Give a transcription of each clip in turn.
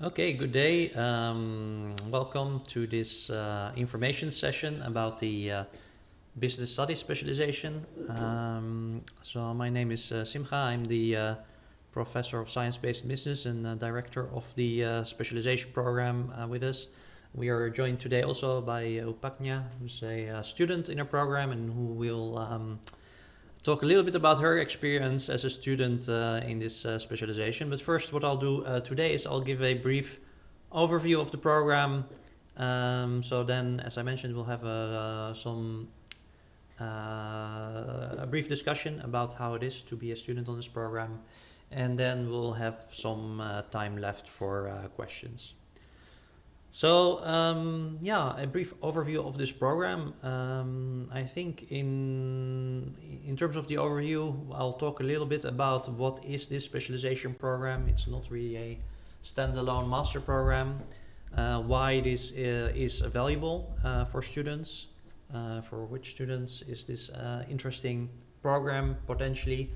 Okay, good day. Welcome to this information session about the business studies specialization. So my name is Simcha. I'm the professor of science-based business and director of the specialization program with us. We are joined today also by Upaknya, who's a student in our program and who will talk a little bit about her experience as a student in this specialization. But first, what I'll do today is I'll give a brief overview of the program. So then, as I mentioned, we'll have a brief discussion about how it is to be a student on this program. And then we'll have some time left for questions. So a brief overview of this program. I think in terms of the overview, I'll talk a little bit about what is this specialization program. It's not really a standalone master program. Why this is valuable for students. For which students is this interesting program potentially.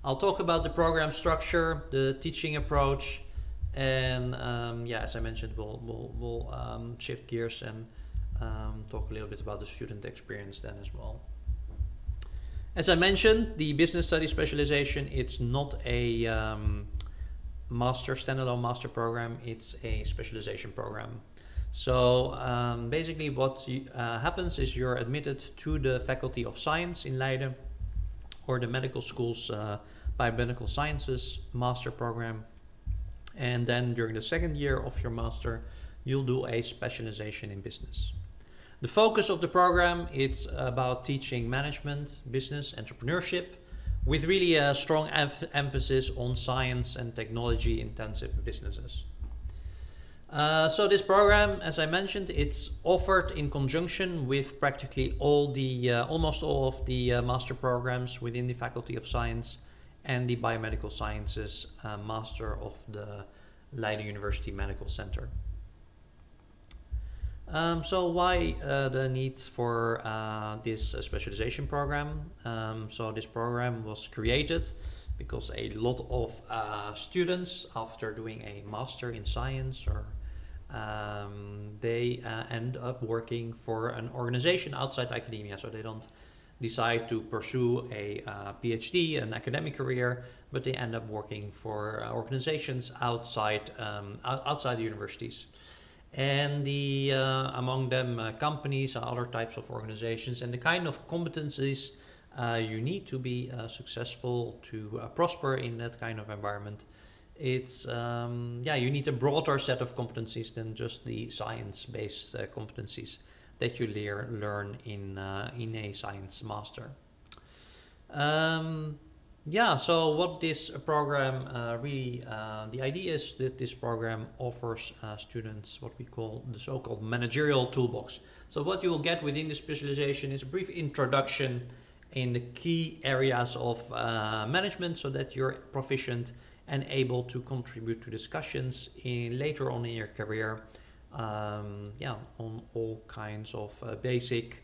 I'll talk about the program structure, the teaching approach, and as I mentioned, we'll shift gears and talk a little bit about the student experience then as well. As I mentioned, the business studies specialization, it's not a standalone master program, it's a specialization program. So basically what happens is you're admitted to the Faculty of Science in Leiden or the medical school's biomedical sciences master program. And then during the second year of your master, you'll do a specialization in business. The focus of the program, it's about teaching management, business, entrepreneurship, with really a strong emphasis on science and technology intensive businesses. So this program, as I mentioned, it's offered in conjunction with practically almost all of the master programs within the Faculty of Science and the Biomedical Sciences Master of the Leiden University Medical Center. So why the need for this specialization program? So this program was created because a lot of students, after doing a master in science, or they end up working for an organization outside academia. So they don't decide to pursue a PhD, an academic career, but they end up working for organizations outside the universities. And among them companies and other types of organizations, and the kind of competencies you need to be successful to prosper in that kind of environment. It's you need a broader set of competencies than just the science-based competencies that you learn in a science master. So what this program the idea is that this program offers students what we call the so-called managerial toolbox. So what you will get within the specialization is a brief introduction in the key areas of management, so that you're proficient and able to contribute to discussions later on in your career. On all kinds of basic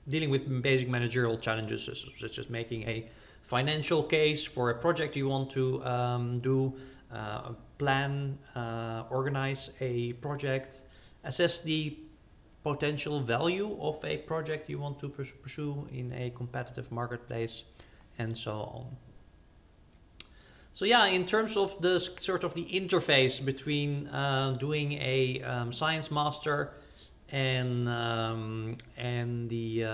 dealing with basic managerial challenges, such as making a financial case for a project you want to plan, organize a project, assess the potential value of a project you want to pursue in a competitive marketplace, and so on. So in terms of the interface between doing a science master and the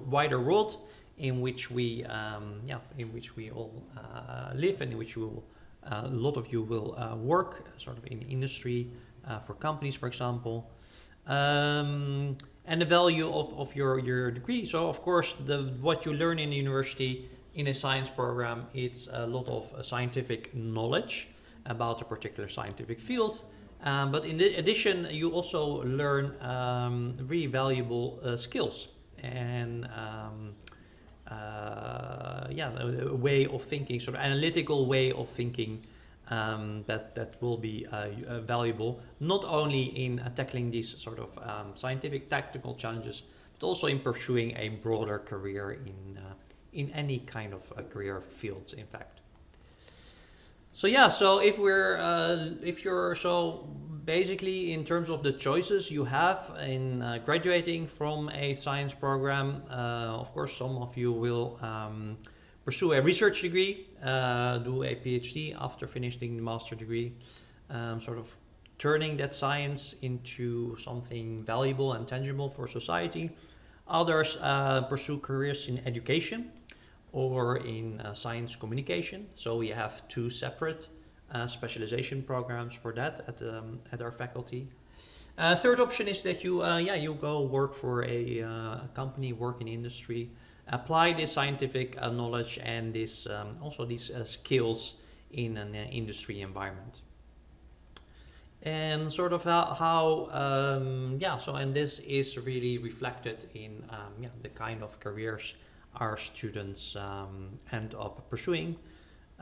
wider world in which we all live, and in which a lot of you will work, in industry for companies, for example, and the value of your degree. So of course, what you learn in the university in a science program, it's a lot of scientific knowledge about a particular scientific field. But in addition, you also learn really valuable skills and a way of thinking, analytical way of thinking that will be valuable, not only in tackling these scientific tactical challenges, but also in pursuing a broader career in any kind of career fields, in fact. So yeah, so if you're so basically in terms of the choices you have in graduating from a science program, of course some of you will pursue a research degree, do a PhD after finishing the master degree, sort of turning that science into something valuable and tangible for society. Others pursue careers in education or in science communication. So we have two separate specialization programs for that at our faculty. Third option is that you go work for a company, work in industry, apply this scientific knowledge and this also these skills in an industry environment. And sort of so and this is really reflected in the kind of careers our students end up pursuing.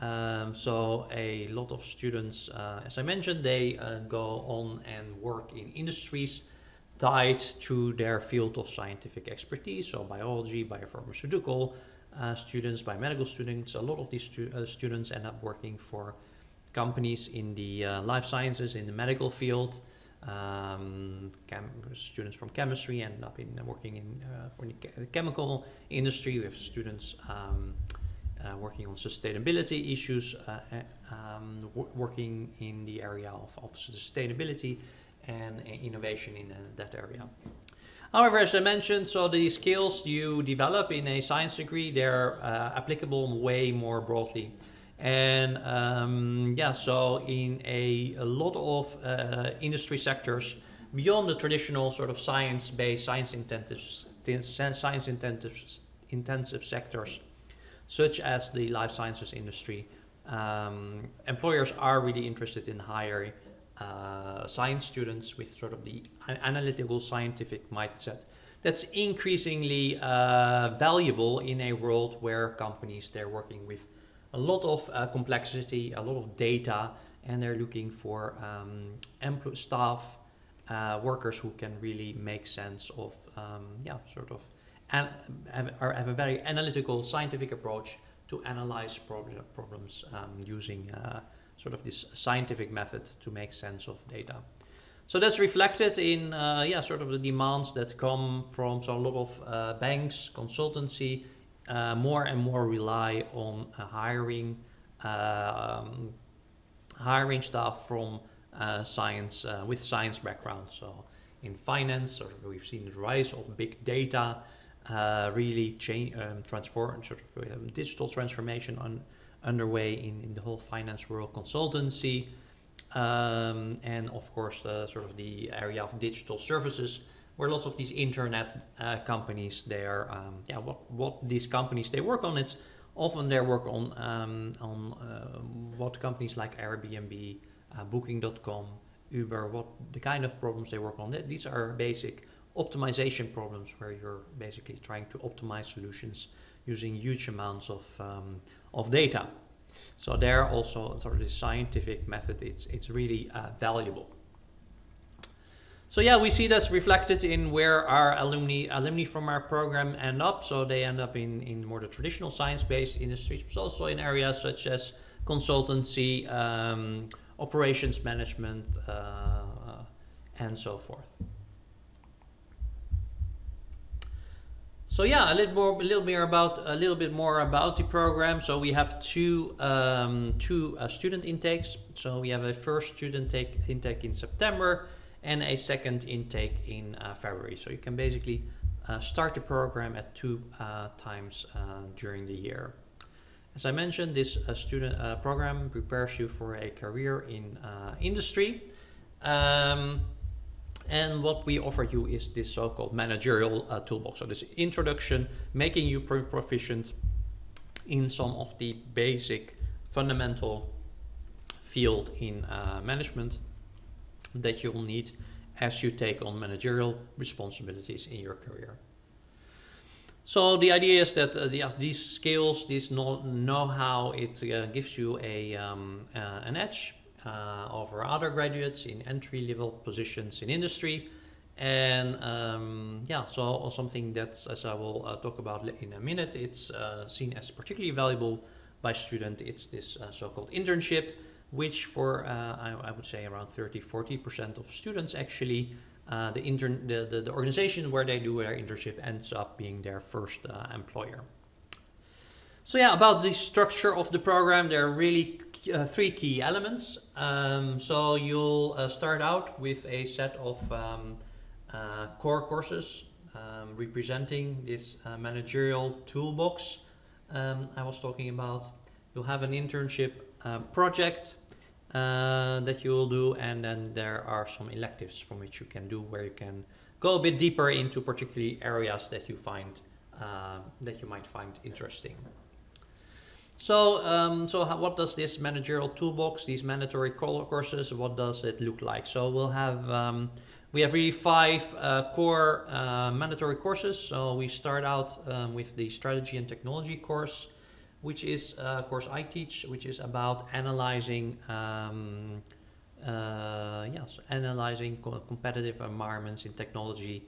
So a lot of students, as I mentioned, they go on and work in industries tied to their field of scientific expertise, so biology, biopharmaceutical students, biomedical students. A lot of these students end up working for companies in the life sciences, in the medical field. Students from chemistry end up working in for the chemical industry. We have students working on sustainability issues, working in the area of sustainability and innovation in that area. However, as I mentioned, so the skills you develop in a science degree, they're applicable way more broadly. And so in a lot of industry sectors, beyond the traditional sort of science-based, science-intensive sectors, such as the life sciences industry, employers are really interested in hiring science students with sort of the analytical scientific mindset. That's increasingly valuable in a world where companies, they're working with a lot of complexity, a lot of data, and they're looking for staff, workers who can really make sense of, and have a very analytical, scientific approach to analyze problems using sort of this scientific method to make sense of data. So that's reflected in sort of the demands that come from a lot of banks, consultancy, more and more rely on hiring staff from science with science background. So in finance, we've seen the rise of big data, really transform sort of digital transformation underway in the whole finance world, consultancy, and of course sort of the area of digital services, where lots of these internet companies, they are what these companies they work on. It's often their work on what companies like Airbnb, Booking.com, Uber, what the kind of problems they work on. These are basic optimization problems where you're basically trying to optimize solutions using huge amounts of data. So there also sort of the scientific method, it's really valuable. So yeah, we see that's reflected in where our alumni from our program end up. So they end up in more the traditional science-based industries, but also in areas such as consultancy, operations management, and so forth. So yeah, a little bit more about the program. So we have two student intakes. So we have a first student intake in September and a second intake in February. So you can basically start the program at two times during the year. As I mentioned, this student program prepares you for a career in industry. And what we offer you is this so-called managerial toolbox. So this introduction, making you proficient in some of the basic fundamental field in management that you'll need as you take on managerial responsibilities in your career. So the idea is that these skills, this know-how, it gives you an edge over other graduates in entry-level positions in industry. And so something that's, as I will talk about in a minute, it's seen as particularly valuable by student, it's this so-called internship, which for I would say around 30-40% of students actually, the organization where they do their internship ends up being their first employer. So yeah, about the structure of the program, there are really three key elements. So you'll start out with a set of core courses representing this managerial toolbox I was talking about. You'll have an internship project that you will do, and then there are some electives from which you can do, where you can go a bit deeper into particularly areas that you find that you might find interesting. So, what does this managerial toolbox, these mandatory courses, what does it look like? So we have really 5 core mandatory courses. So we start out with the strategy and technology course, which is a course I teach, which is about analyzing competitive environments in technology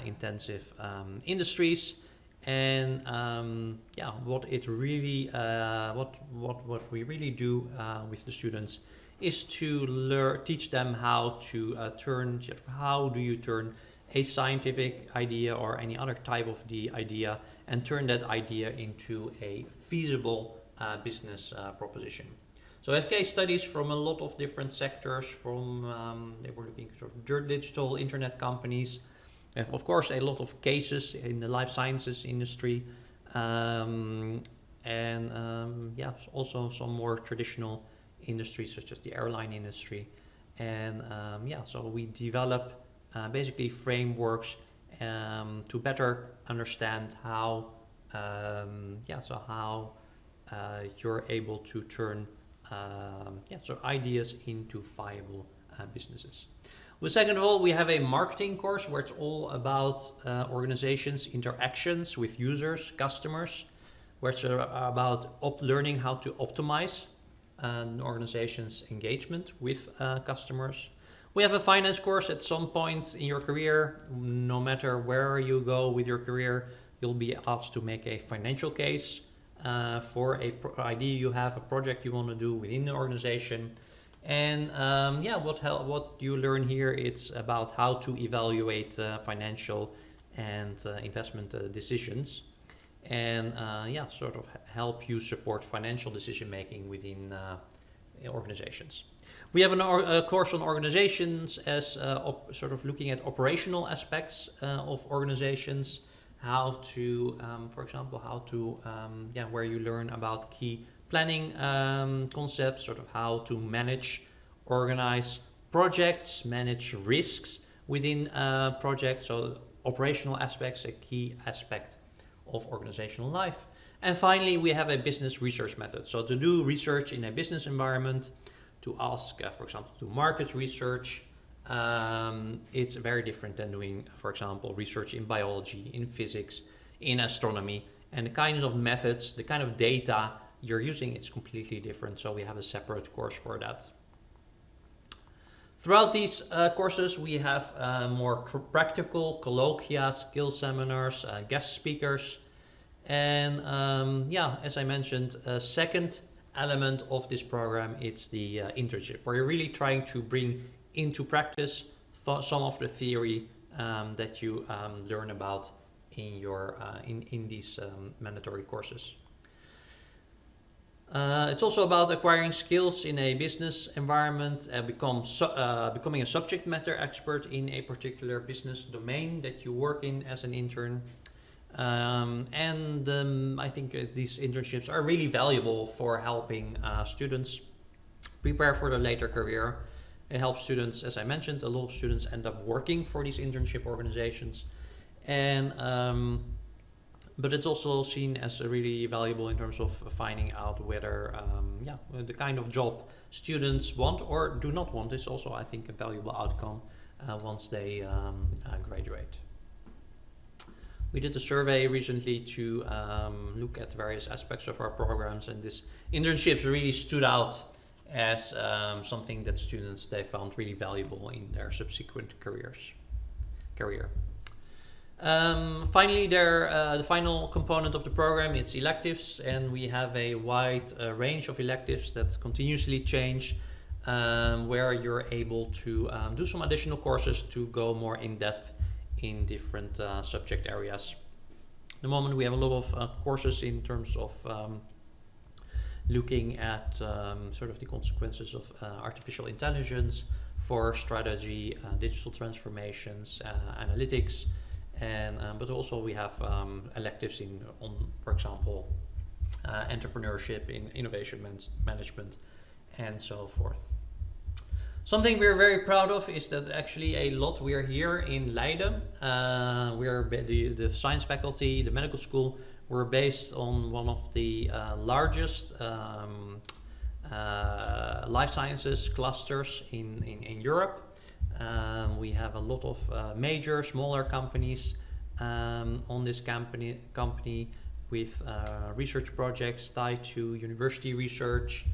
intensive industries. And what we really do with the students is to teach them how to how do you turn a scientific idea or any other type of the idea and turn that idea into a feasible business proposition. So I have case studies from a lot of different sectors. They were looking at sort of digital internet companies. We have, of course, a lot of cases in the life sciences industry, also some more traditional industries such as the airline industry. And so we develop basically frameworks to better understand how you're able to turn ideas into viable businesses. Well, second of all, we have a marketing course where it's all about organizations' interactions with users, customers, where it's about learning how to optimize an organization's engagement with customers. We have a finance course. At some point in your career, no matter where you go with your career, you'll be asked to make a financial case for a idea you have, a project you want to do within the organization. And what you learn here, it's about how to evaluate financial and investment decisions, and sort of help you support financial decision making within organizations. We have a course on organizations as sort of looking at operational aspects of organizations, how to, for example, where you learn about key planning concepts, sort of how to manage, organize projects, manage risks within projects. So operational aspects, a key aspect of organizational life. And finally, we have a business research method. So to do research in a business environment, to ask, for example, to market research, it's very different than doing, for example, research in biology, in physics, in astronomy. And the kinds of methods, the kind of data you're using, it's completely different. So we have a separate course for that. Throughout these courses, we have more practical colloquia, skill seminars, guest speakers. And as I mentioned, a second element of this program, it's the internship, where you're really trying to bring into practice some of the theory that you learn about in these mandatory courses. It's also about acquiring skills in a business environment, becoming a subject matter expert in a particular business domain that you work in as an intern. I think these internships are really valuable for helping students prepare for their later career. It helps students, as I mentioned, a lot of students end up working for these internship organizations. But it's also seen as really valuable in terms of finding out whether the kind of job students want or do not want is also, I think, a valuable outcome once they graduate. We did a survey recently to look at various aspects of our programs, and this internships really stood out as something that students they found really valuable in their subsequent career. Finally, the final component of the program, it's electives, and we have a wide range of electives that continuously change, where you're able to do some additional courses to go more in depth in different subject areas. At the moment, we have a lot of courses in terms of looking at sort of the consequences of artificial intelligence for strategy, digital transformations, analytics, and but also we have electives on, for example, entrepreneurship, in innovation management, and so forth. Something we're very proud of is that actually a lot we are here in Leiden. We're the science faculty, the medical school. We're based on one of the largest life sciences clusters in Europe. We have a lot of major, smaller companies on this company with research projects tied to university research,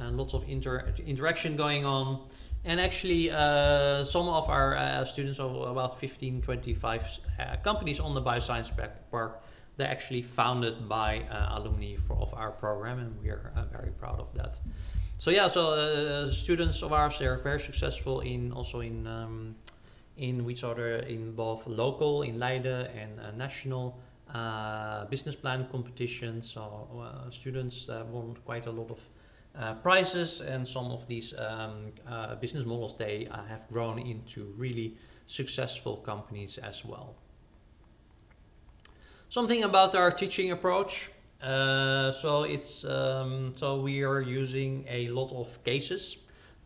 and lots of interaction going on. And actually, some of our students, of about 15, 25 companies on the Bioscience Park, they're actually founded by alumni of our program, and we are very proud of that. So yeah, students of ours, they're very successful in which are in both local, in Leiden, and national business plan competitions. So students won quite a lot of prizes, and some of these business models, they have grown into really successful companies as well. Something about our teaching approach. So we are using a lot of cases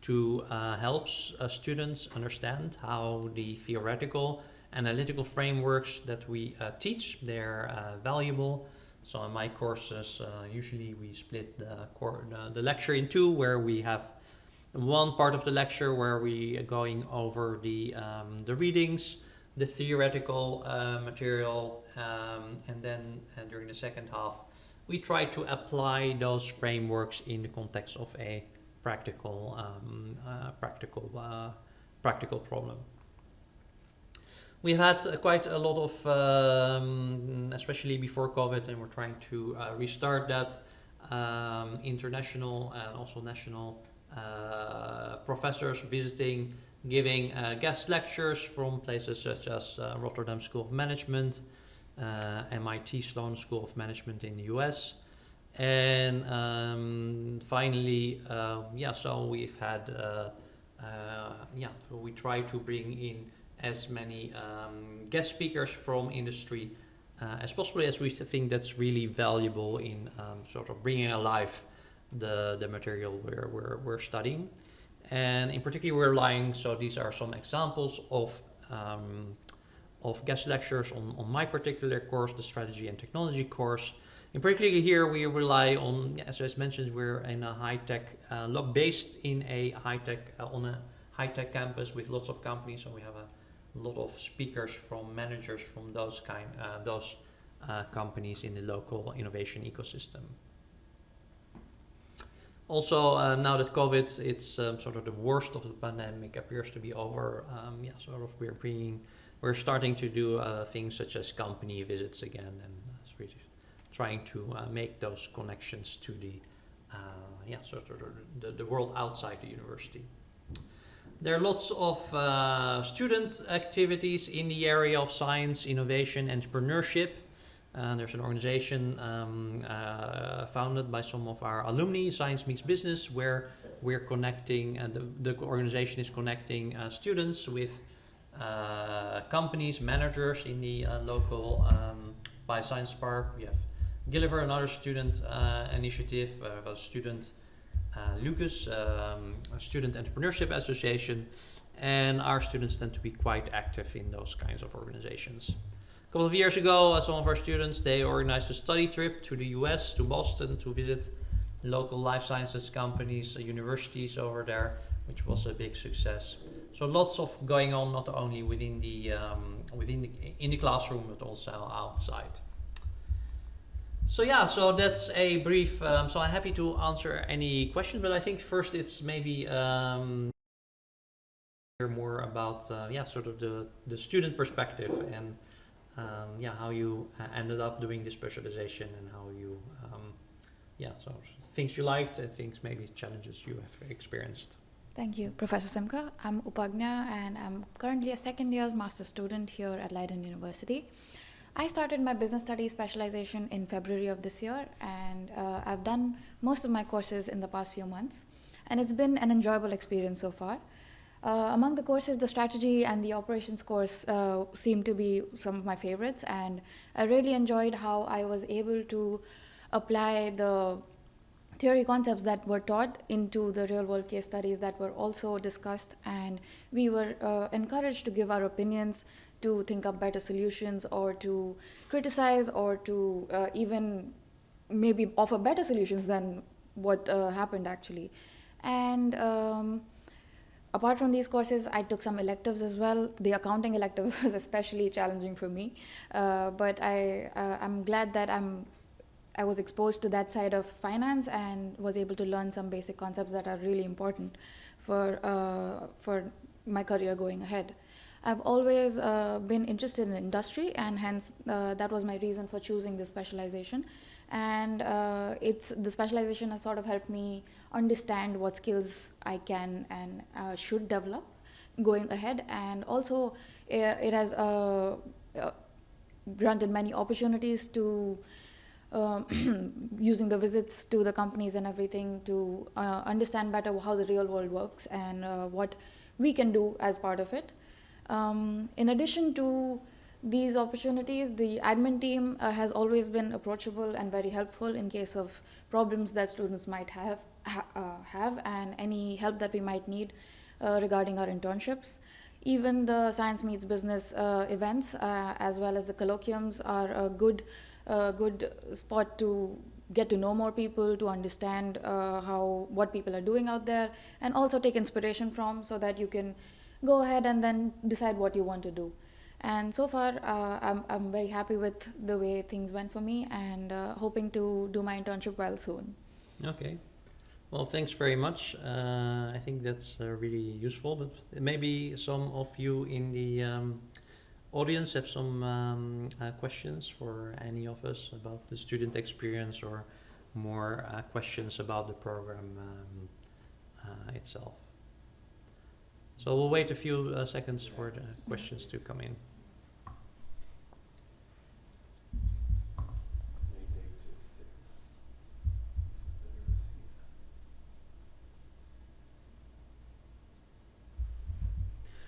to help students understand how the theoretical analytical frameworks that we teach, they're valuable. So in my courses, usually we split the lecture in two, where we have one part of the lecture where we are going over the readings, the theoretical material, and then during the second half, we try to apply those frameworks in the context of a practical problem. We've had quite a lot of, especially before COVID, and we're trying to restart that, international and also national professors visiting, giving guest lectures from places such as Rotterdam School of Management, MIT Sloan School of Management in the US. And finally, so we've had, we try to bring in as many guest speakers from industry as possible, as we think that's really valuable in sort of bringing alive the material we're studying. And in particular, we're relying, so these are some examples of guest lectures on my particular course, the Strategy and Technology course. In particular here, we rely on, as I mentioned, we're in a high-tech, based in a high-tech, on a high-tech campus with lots of companies, so we have a lot of speakers from managers from those companies in the local innovation ecosystem. Also, now that COVID, it's sort of the worst of the pandemic appears to be over. We're starting to do things such as company visits again, and really trying to make those connections to the world outside the university. There are lots of student activities in the area of science, innovation, entrepreneurship. There's an organization founded by some of our alumni, Science Meets Business, where we're connecting, the organization is connecting students with companies, managers in the local Bioscience Park. We have Gilliver, another student initiative, a student Lucas, a Student Entrepreneurship Association, and our students tend to be quite active in those kinds of organizations. A couple of years ago, some of our students, they organized a study trip to the US, to Boston, to visit local life sciences companies, universities over there, which was a big success. So lots of going on, not only in the classroom, but also outside. So so that's a brief, so I'm happy to answer any questions, but I think first it's maybe hear more about sort of the student perspective and how you ended up doing the specialization and how you, so things you liked and things maybe challenges you have experienced. Thank you, Professor Simka. I'm Upagna, and I'm currently a second year's master's student here at Leiden University. I started my business studies specialization in February of this year, and I've done most of my courses in the past few months, and it's been an enjoyable experience so far. Among the courses, the strategy and the operations course seem to be some of my favorites, and I really enjoyed how I was able to apply the theory concepts that were taught into the real world case studies that were also discussed, and we were encouraged to give our opinions, to think up better solutions, or to criticize, or to even maybe offer better solutions than what happened actually. And apart from these courses, I took some electives as well. The accounting elective was especially challenging for me, but I'm glad that I was exposed to that side of finance and was able to learn some basic concepts that are really important for my career going ahead. I've always been interested in industry, and hence that was my reason for choosing this specialization. And the specialization has sort of helped me understand what skills I can and should develop going ahead, and also it has granted many opportunities to using the visits to the companies and everything to understand better how the real world works and what we can do as part of it. In addition to these opportunities, the admin team has always been approachable and very helpful in case of problems that students might have and any help that we might need regarding our internships. Even the Science Meets Business events as well as the colloquiums are a good spot to get to know more people, to understand what people are doing out there, and also take inspiration from, so that you can go ahead and then decide what you want to do. And so far, I'm very happy with the way things went for me, and hoping to do my internship well soon. Okay. Well, thanks very much. I think that's really useful, but maybe some of you in the audience have some questions for any of us about the student experience, or more questions about the program itself. So we'll wait a few seconds for the questions to come in.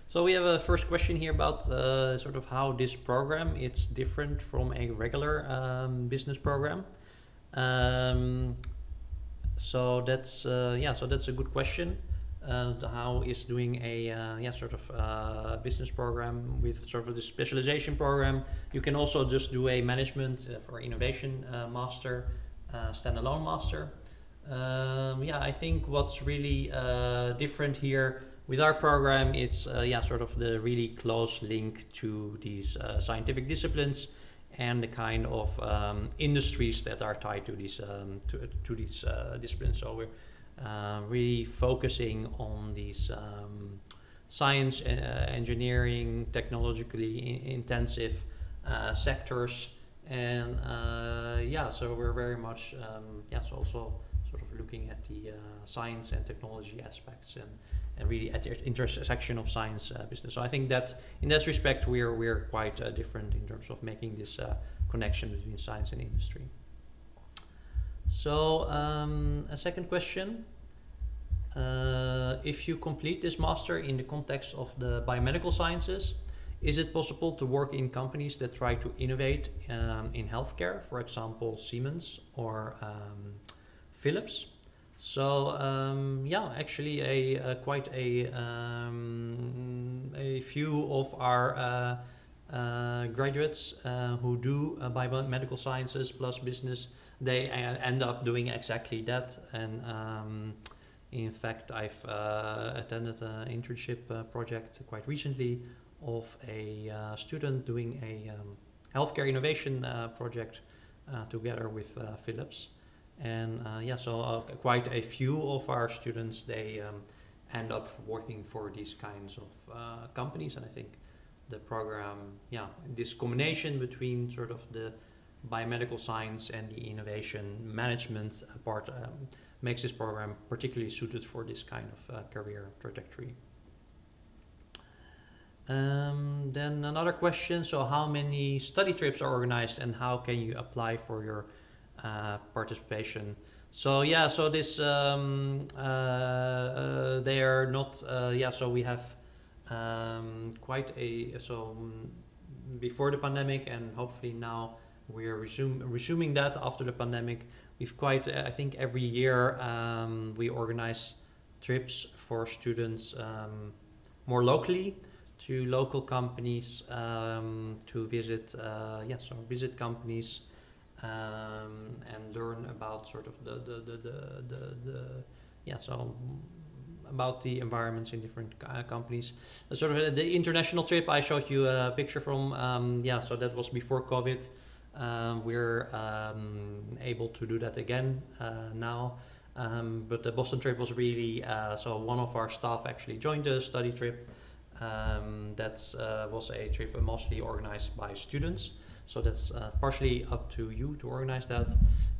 So we have a first question here about sort of how this program it's different from a regular business program. So that's a good question. How is doing a business program with sort of the specialization program? You can also just do a management for innovation master, standalone master. I think what's really different here with our program, it's sort of the really close link to these scientific disciplines and the kind of industries that are tied to these disciplines. So we're really focusing on these science, engineering, technologically intensive sectors, and so we're very much so also sort of looking at the science and technology aspects and really at the intersection of science business. So I think that in that respect we're quite different in terms of making this connection between science and industry. So a second question. If you complete this master in the context of the biomedical sciences, is it possible to work in companies that try to innovate in healthcare, for example, Siemens or Philips? So actually quite a few of our graduates who do biomedical sciences plus business, they end up doing exactly that. And in fact, I've attended an internship project quite recently of a student doing a healthcare innovation project together with Philips. And quite a few of our students, they end up working for these kinds of companies. And I think the program, this combination between sort of the biomedical science and the innovation management part makes this program particularly suited for this kind of career trajectory. Then another question, so how many study trips are organized and how can you apply for your participation? So this they are not so we have quite a before the pandemic, and hopefully now we're resuming that after the pandemic. We've quite I think every year we organize trips for students more locally to local companies to visit visit companies and learn about sort of about the environments in different companies. Sort of the international trip I showed you a picture from, so that was before COVID. We're able to do that again now. But the Boston trip was really, so one of our staff actually joined the study trip. That was a trip mostly organized by students. So that's partially up to you to organize that.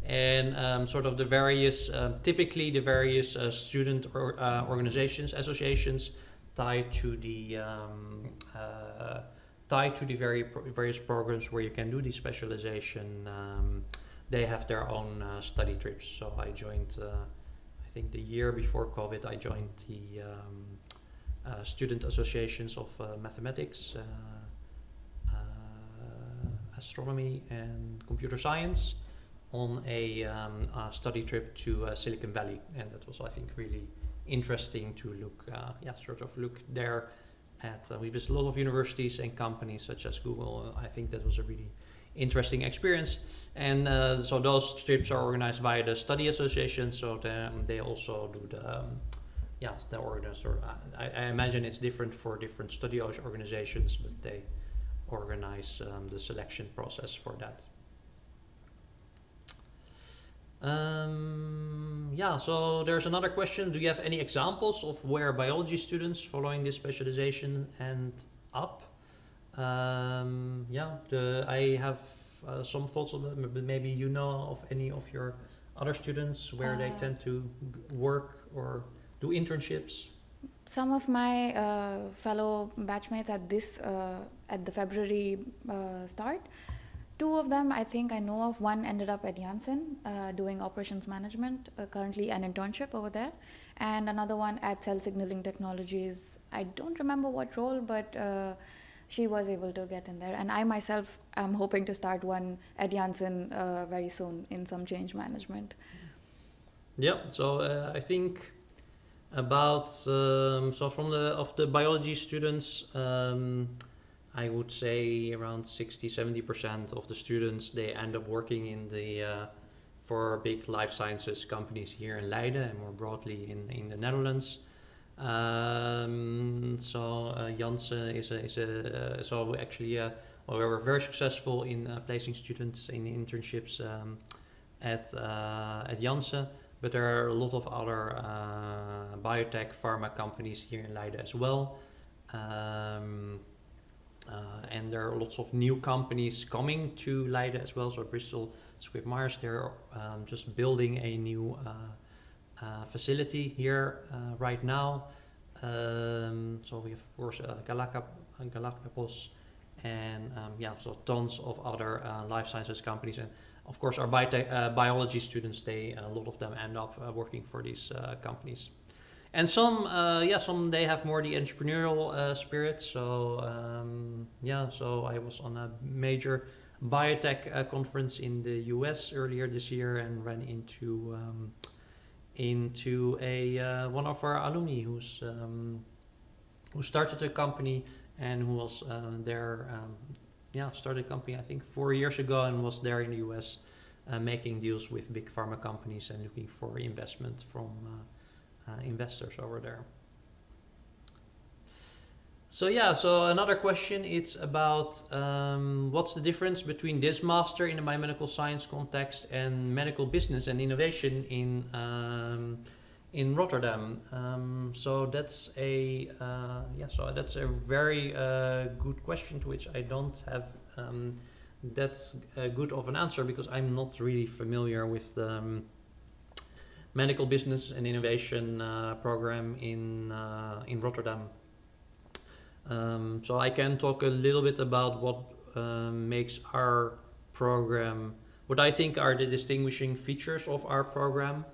And sort of the various, typically the various student organizations, associations tied to the various programs where you can do the specialization. They have their own study trips. So I joined, I think the year before COVID, I joined the student associations of mathematics, astronomy and computer science on a study trip to Silicon Valley, and that was, I think, really interesting to look there at. We visited a lot of universities and companies such as Google. I think that was a really interesting experience, and so those trips are organized by the study association. So they also do the organizer. I imagine it's different for different study organizations, but they organize the selection process for that. So there's another question. Do you have any examples of where biology students following this specialization end up? I have some thoughts on that, but maybe you know of any of your other students where they tend to work or do internships. Some of my fellow batchmates at the February start, two of them I think I know of. One ended up at Janssen doing operations management, currently an internship over there, and another one at Cell Signaling Technologies. I don't remember what role, but she was able to get in there. And I myself am hoping to start one at Janssen very soon in some change management. Yeah, so I think about from the biology students, I would say around 60-70% of the students, they end up working in for big life sciences companies here in Leiden and more broadly in the Netherlands. Janssen is so actually we were very successful in placing students in internships at Janssen. But there are a lot of other biotech pharma companies here in Leiden as well. And there are lots of new companies coming to Leiden as well. So Bristol Squibb Myers, they're just building a new facility here right now. So we have, of course, Galapagos and so tons of other life sciences companies. And of course, our biology students, a lot of them end up working for these companies. And some they have more the entrepreneurial spirit. So so I was on a major biotech conference in the US earlier this year and ran into one of our alumni who started a company and who was started a company I think 4 years ago and was there in the US making deals with big pharma companies and looking for investment from investors over there. So another question, it's about what's the difference between this master in the biomedical science context and medical business and innovation in Rotterdam. So that's a very good question to which I don't have that good of an answer, because I'm not really familiar with the medical business and innovation program in Rotterdam. So I can talk a little bit about what makes our program, what I think are the distinguishing features of our program.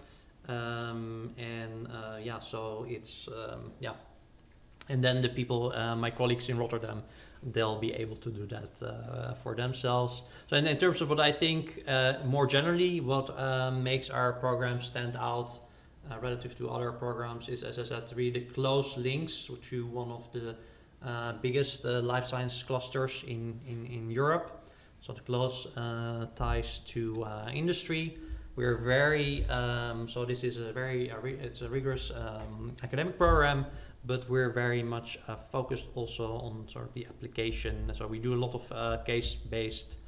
So it's and then the people, my colleagues in Rotterdam, they'll be able to do that for themselves. So in terms of what I think more generally, what makes our program stand out relative to other programs is, as I said, really the close links to one of the biggest life science clusters in Europe. So the close ties to industry. We're very so this is it's a rigorous academic program, but we're very much focused also on sort of the application. So we do a lot of case-based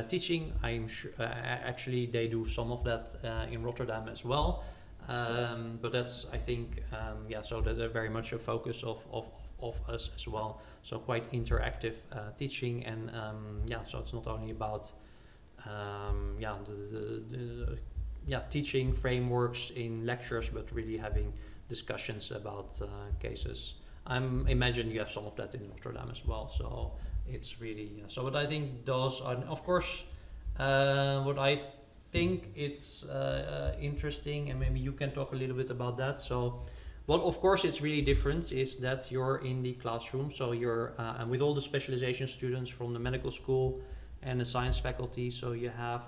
teaching. I'm sure actually they do some of that in Rotterdam as well, but that's, I think, so they're very much a focus of us as well. So quite interactive teaching, and so it's not only about teaching frameworks in lectures, but really having discussions about cases. I imagine you have some of that in Rotterdam as well. So it's really but I think those are, of course, what I think it's interesting, and maybe you can talk a little bit about that. So what, of course, it's really different is that you're in the classroom. So you're and with all the specialization students from the medical school and the science faculty. So you have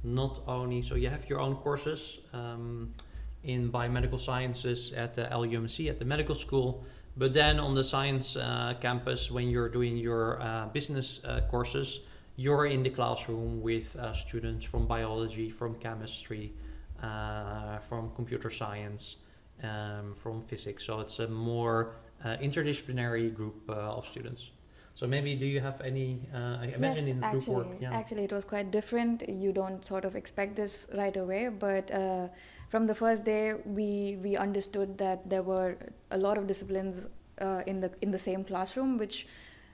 not only, so you have your own courses in biomedical sciences at the LUMC, at the medical school, but then on the science campus, when you're doing your business courses, you're in the classroom with students from biology, from chemistry, from computer science, from physics. So it's a more interdisciplinary group of students. So maybe do you have any, I imagine in group work? Yeah. Actually, it was quite different. You don't sort of expect this right away, but from the first day, we understood that there were a lot of disciplines in the same classroom, which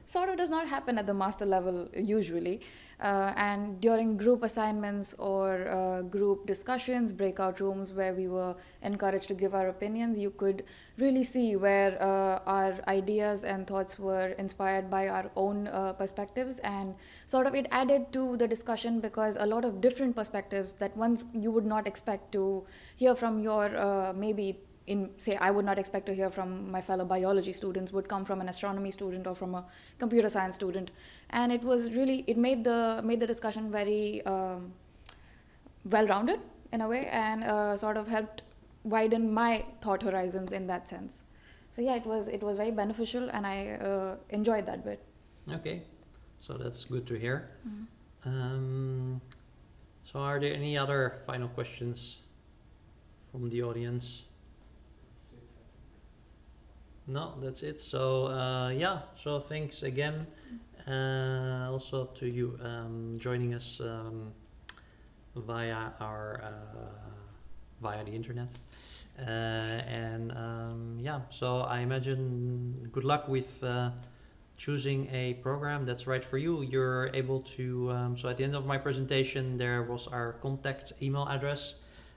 sort of does not happen at the master level usually. And during group assignments or group discussions, breakout rooms where we were encouraged to give our opinions, you could really see where our ideas and thoughts were inspired by our own perspectives, and sort of it added to the discussion, because a lot of different perspectives that once you would not expect to hear from your I would not expect to hear from my fellow biology students, would come from an astronomy student or from a computer science student. And it was really, it made the discussion very well-rounded in a way, and sort of helped widen my thought horizons in that sense. So yeah, it was very beneficial, and I enjoyed that bit. Okay, so that's good to hear. Mm-hmm. So are there any other final questions from the audience? No, that's it. So so thanks again, also to you joining us via the internet, so I imagine good luck with choosing a program that's right for you. You're able to so at the end of my presentation there was our contact email address,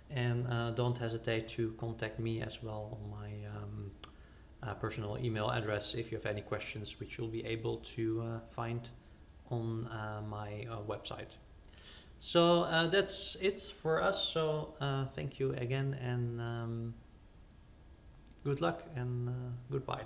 and don't hesitate to contact me as well on my personal email address if you have any questions, which you'll be able to find on my website. So that's it for us. So thank you again, and good luck and goodbye.